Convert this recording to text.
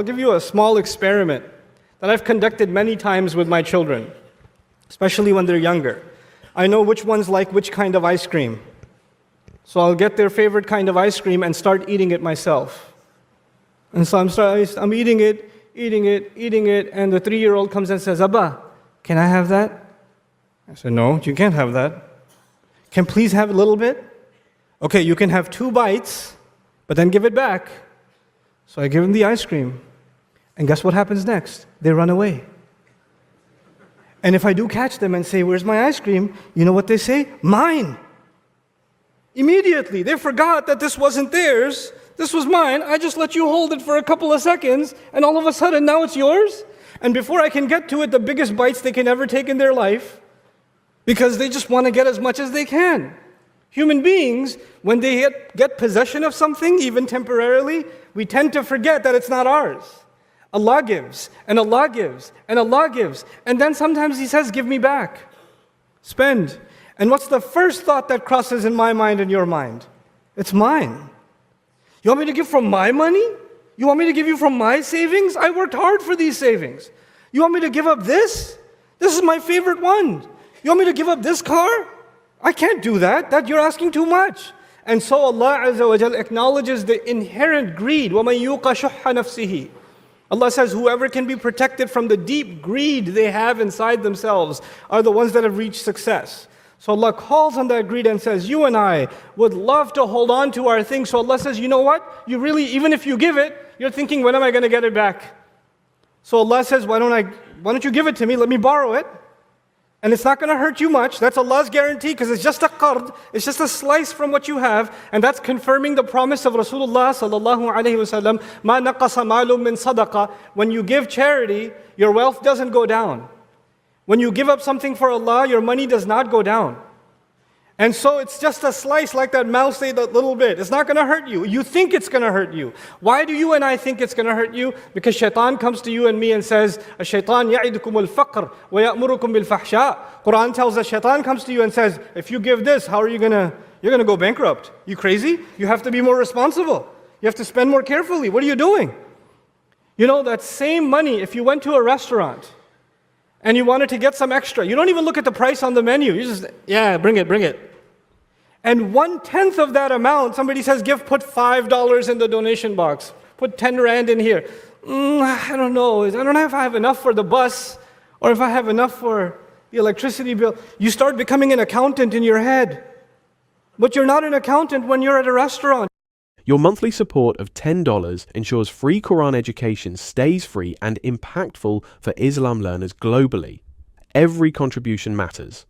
I'll give you a small experiment that I've conducted many times with my children, especially when they're younger. I know which ones like which kind of ice cream. So I'll get their favorite kind of ice cream and start eating it myself. And so I'm eating it, and the 3-year-old comes and says, Abba, can I have that? I said, no, you can't have that. Can please have a little bit? Okay, you can have 2 bites, but then give it back. So I give him the ice cream. And guess what happens next? They run away. And if I do catch them and say, where's my ice cream? You know what they say? Mine. Immediately, they forgot that this wasn't theirs. This was mine. I just let you hold it for a couple of seconds, and all of a sudden, now it's yours. And before I can get to it, the biggest bites they can ever take in their life, because they just want to get as much as they can. Human beings, when they get possession of something, even temporarily, we tend to forget that it's not ours. Allah gives, and Allah gives, and Allah gives. And then sometimes He says, give me back. Spend. And what's the first thought that crosses in my mind and your mind? It's mine. You want me to give from my money? You want me to give you from my savings? I worked hard for these savings. You want me to give up this? This is my favorite one. You want me to give up this car? I can't do that. That you're asking too much. And so Allah Azza wa Jal acknowledges the inherent greed. وَمَن يُوقَ شُحَّ نَفْسِهِ. Allah says, whoever can be protected from the deep greed they have inside themselves are the ones that have reached success. So Allah calls on that greed and says, you and I would love to hold on to our things. So Allah says, you know what? You really, even if you give it, you're thinking, when am I going to get it back? So Allah says, why don't you give it to me? Let me borrow it. And it's not going to hurt you much. That's Allah's guarantee, because it's just a qard. It's just a slice from what you have. And that's confirming the promise of Rasulullah sallallahu alaihi wasallam. مَا نَقَصَ مَالٌ مِّن صَدَقَةٍ. When you give charity, your wealth doesn't go down. When you give up something for Allah, your money does not go down. And so it's just a slice, like that mouse ate a little bit. It's not going to hurt you. You think it's going to hurt you. Why do you and I think it's going to hurt you? Because Shaitan comes to you and me and says, Shaitan ya'idukum al-faqr wa ya'murukum bil-fahsha. Quran tells us, Shaitan comes to you and says, if you give this, how are you going to, you're going to go bankrupt. You crazy? You have to be more responsible. You have to spend more carefully. What are you doing? You know, that same money, if you went to a restaurant and you wanted to get some extra, you don't even look at the price on the menu. You just, yeah, bring it. And 1/10 of that amount, somebody says, put $5 in the donation box. Put 10 rand in here. I don't know. I don't know if I have enough for the bus or if I have enough for the electricity bill. You start becoming an accountant in your head. But you're not an accountant when you're at a restaurant. Your monthly support of $10 ensures free Quran education stays free and impactful for Islam learners globally. Every contribution matters.